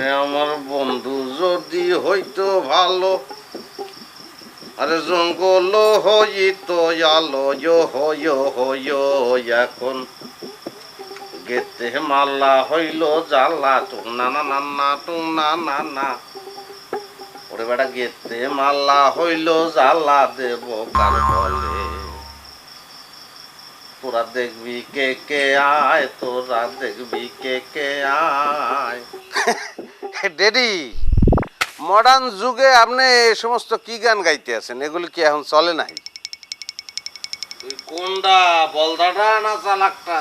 আরে আমার বন্ধু যদি হইতো ভালো, আরে জঙ্গল হইতো আলো এখন গেতে মাল্লা হইল জ্বালা টুং না না না না টুং না না না। ওরে বেটা গেতে মাল্লা হইল জ্বালা দেব কার বলে। তোরা দেখবি কে কে আয়, তোরা দেখবি কে কে আয়। ডেডি, মডার্ন যুগে আপনি এই সমস্ত কি গান গাইতে আছেন? এগুলি কি এখন চলে নাই? তুই কোনটা, বলদাটা না চালাকটা?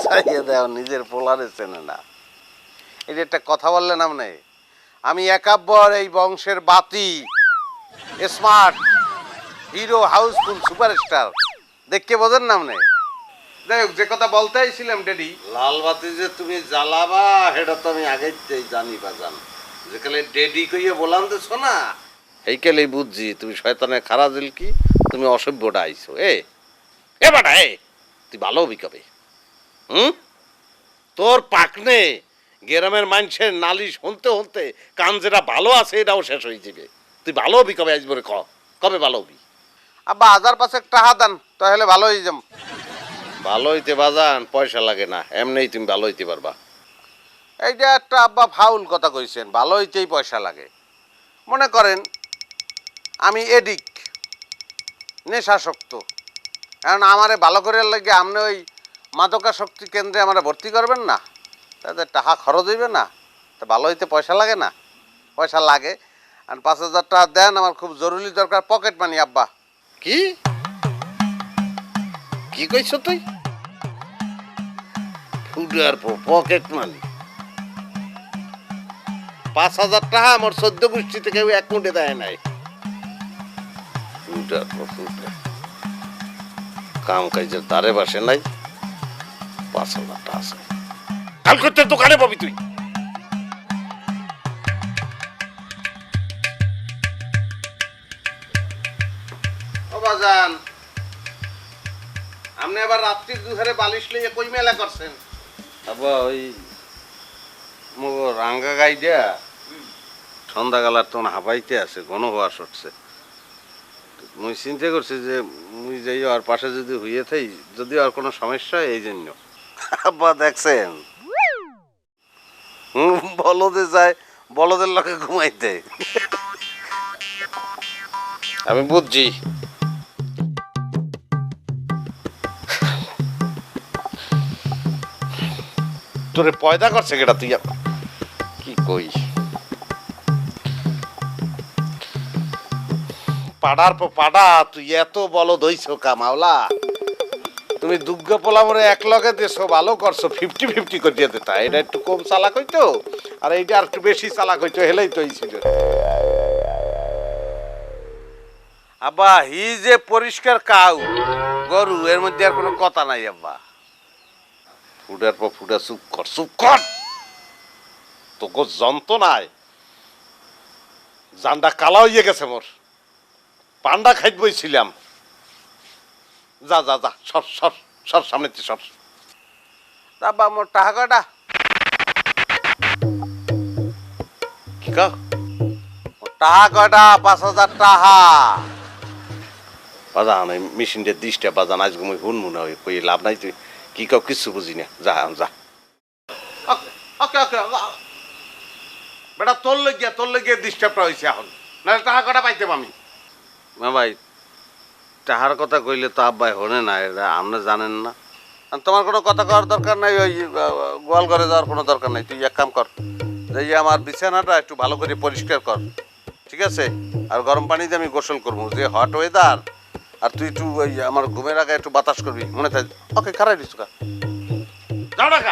চাইয়ে দেও, নিজের পোলারে চেনে না। এই যে একটা কথা বললেন আপনি, আমি একাব্বর এই বংশের বাতি, স্মার্ট, হিরো, হাউসফুল, সুপারস্টার। দেখকে বোঝেন না আপনি? যাই হোক, যে কথা বলতে আইছিলাম ডেডি, লাল বাতি যে তুমি জ্বালাবা সেটা তো আমি আগেই জানি বা জান। যেকালে ডেডি কইয়ে বলান দেছ না, এইকালেই বুঝছি তুমি শয়তানের খারা দিল কি, তুমি অসভ্যটা আইছো। এ বাটা, তুই ভালো হবি কবে? তোর পাকনে গ্রামের মানুষের নালি শুনতে শুনতে কান যেটা ভালো আছে এটাও শেষ হয়ে যাবে। তুই ভালো হবি কবে আসবরে কবে ভালো হবি? আব্বা 1000 টাকা দেন তাহলে ভালো হয়ে যাম। ভালো হইতে বাজান পয়সা লাগে না, এমনিই তুমি ভালো হইতে পারবা। এইটা একটা আব্বা ফাউল কথা কইছেন, ভালো হইতেই পয়সা লাগে। মনে করেন আমি এডিক, নেশাসক্ত, কারণ আমারে ভালো করে লাগে আপনি ওই মাদকাসক্তি কেন্দ্রে আমারে ভর্তি করবেন না, তাদের টাকা খরচ হইবে না, তা ভালো হইতে পয়সা লাগে না? পয়সা লাগে। আর 5000 টাকা দেন, আমার খুব জরুরি দরকার, পকেট মানি। আব্বা কি কি কইছ তুই? Footer pocket money? 5000 টাকা আমার 14 গোষ্ঠী থেকে এক মুঠে দেয় নাই। ফুডার কাম কাজের দ্বারে বাসে নাই, 5000 টাকা আছে। কাল করতে দোকানে পাবি তুই। ও বাজান, আপনি আবার রাত্রির দুধারে বালিশ লইয়া কই মেলা করছেন? আবার ওই মগো রাঙ্গা গাই দিয়া সন্ধ্যাবেলার তখন হাবাইতে আছে, ঘন হওয়া সরছে। মুই চিন্তা করছি যে মুই যাই আর পাশে যদি হইয়ে থাই, যদি আর কোনো সমস্যা হয় এই জন্য। আব্বা দেখছেন, বলদে যায় বলদের লোকে ঘুমাইতে। আমি বুঝছি। তোরে পয়দা করছে কেটা? তুই কি কই? পাড়ার পর পাড়া তুই এত বলদ হইছ কামাওলা। তুমি দুর্গা পোলামরে এক লগে দেছো, ভালো করছো, 50-50 করে দিয়ে দিতা। এটা একটু কম চালাক হইতো, আর এইটা আর একটু বেশি চালাক হইতো, হেলেই তো ছিল। আব্বা হি যে পরিষ্কার কাউ গরু, এর মধ্যে আর কোনো কথা নাই আব্বা। ফুটার পর ফুটা, চুপ কর চুপ কর। তোকে যন্ত্রণায় জানটা কালা হইয়া গেছে মোর। পান্ডা খাইত বইছিলাম। যা যা যা, সর সর সর, সামনে সর। আব্বা মোর টাকা কয়টা? কি কও? টাকা কয়টা? 5000 টাকা। বাজান ওই মেশিনটা 10টা বাজান, আজ ঘুমাই শুনবো না, ওই কই লাভ নাই। তুই কি কও কিচ্ছু বুঝি না, যা যা। ওকে ওকে বেটা, তোর লেগে ডিস্টার্বটা হয়েছে এখন, নাহলে টাকা কটা পাইতাম আমি। না ভাই, টাকার কথা কইলে তো আব্বাই হনে না, এটা আপনি জানেন না। তোমার কোনো কথা করার দরকার নাই, ওই গোয়াল ঘরে যাওয়ার কোনো দরকার নাই। তুই এক কাম কর, যে আমার বিছানাটা একটু ভালো করে পরিষ্কার কর, ঠিক আছে? আর গরম পানি দিয়ে আমি গোসল করবো, যে হট ওয়েদার। আর তুই একটু ওই আমার ঘুমের আগে একটু বাতাস করবি, মনে থাক। ওকে, খারাই দিস।